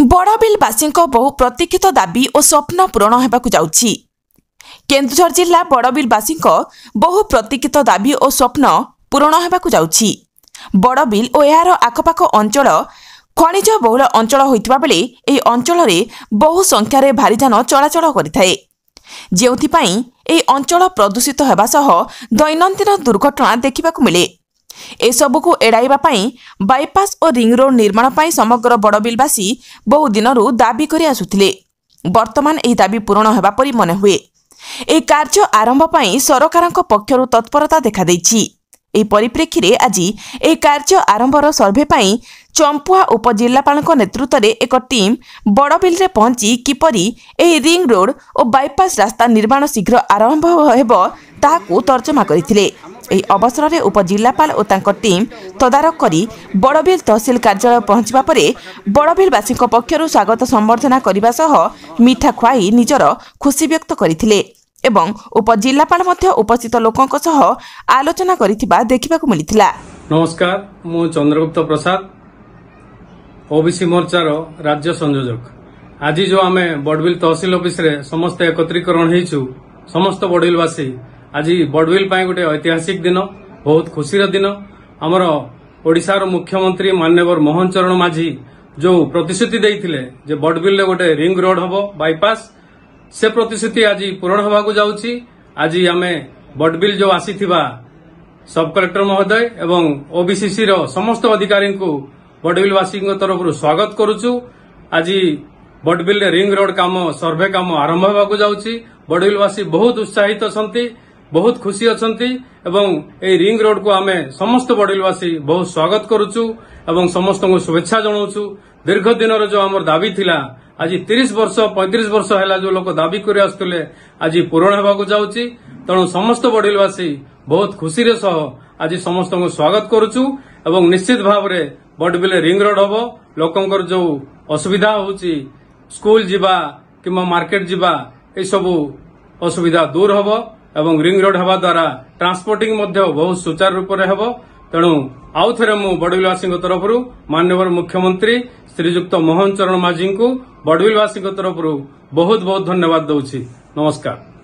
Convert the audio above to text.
बड़बिलवासी बहु प्रतीक्षित दाबी और स्वप्न पूरण होगाकू जाउछि। केन्दुझर जिला बड़बिलवासी बहु प्रतीक्षित दाबी और स्वप्न पूरण होगाकू जाउछि। बड़बिल और यार आखपाख अंचल खनिज बहुल अंचल होइतिबा बेले एही अंचल रे बहु संख्यार भारीजान चलाचल करिथाए, जेउथिपाई एही अंचल प्रदूषित हेबा सह दैनन्दिन दुर्घटना देखिबाकू मिले। एसबुक एड़ाइबा पाई बाईपास और रिंग रोड निर्माण पाई समग्र बड़बिलवासी बहु दिनरू दाबी करि आसुथिले। वर्तमान एही दाबी पूरण हेबा परि मने हुए। एही कार्य आरंभ पाई सरकारक पक्षरु तत्परता देखा दैछि। एही परिप्रेक्षी रे आज एही कार्य आरंभर सर्वे पाई चंपुआ उपजिल्लापालक नेतृत्व रे एक टीम बड़बिल रे पहुंची किपरि एही रिंग रोड और बाईपास रास्ता निर्माण शीघ्र आरंभ हेबो ताहाकू तर्जमा करिथिले। एही अवसर में उपजिल्लापाल और तांको टीम तदारक करी बड़बिल तहसिल कार्यालय पहुंचबा परे बड़बिलवासी पक्षरु स्वागत संबर्धना करबा सह मिठा खुआई निजर खुशी व्यक्त करथिले एवं उपजिल्लापाल मध्य उपस्थित लोकंक सह आलोचना करिथिबा देखिबाकू मिलिथिला। नमस्कार, मु चंद्रगुप्त प्रसाद ओबीसी मोर्चार राज्य संयोजक। आज जो आमे बड़बिल तहसिल ऑफिस रे समस्त एकत्रीकरण हेइछु, समस्त बड़बिलवासी आज बड़बिल पाई गोटे ऐतिहासिक दिन, बहुत खुशीर दिन। आमर ओडिशार मुख्यमंत्री माननीय मोहन चरण माझी जो प्रतिश्रुति देइथिले जे बड़बिल रे गोटे रिंग रोड हबो बाईपास, से प्रतिश्रुति आज पूरण होबाकू जाउछि। आज आमे बड़बिल जो आसीथिबा सब कलेक्टर महोदय एवं ओबीसीसी रो समस्त अधिकारी को बड़बिलवासी तरफ स्वागत करुछु। आज बड़बिल रे रिंग रोड काम सर्वे काम आरंभ होबाकू जाउछि। बड़बिलवासी बहुत उत्साहित अछंती, बहुत खुशी अछंती एवं ए रिंग रोड को आमे समस्त बड़बिलवासी बहुत स्वागत करुछु एवं समस्त को शुभेच्छा जनाउछु। दीर्घ दिन जो आमर दाबी थिला, आज 30 वर्ष 35 वर्ष हैला जो लोक दाबी करे आस्तले आज पूरण होबाकू जाउछि। तणु समस्त बड़बिलवासी बहुत खुशी रे सह आज समस्त को स्वागत करुछु एवं निश्चित भाव रे बड़बिल रिंग रोड हबो। लोकंकर जो असुविधा होउछि स्कूल जिबा किमा मार्केट जिबा ए सब असुविधा दूर हबो एवं रिंग रोड हवा द्वारा ट्रांसपोर्टिंग मध्य बहुत सुचारू रूप से हेबो। तेणु आउ थे मु बड़बिलवासी तरफ माननीय मुख्यमंत्री श्रीजुक्त मोहन चरण माझी को बड़बिलवासी तरफ बहुत बहुत धन्यवाद दउछि। नमस्कार।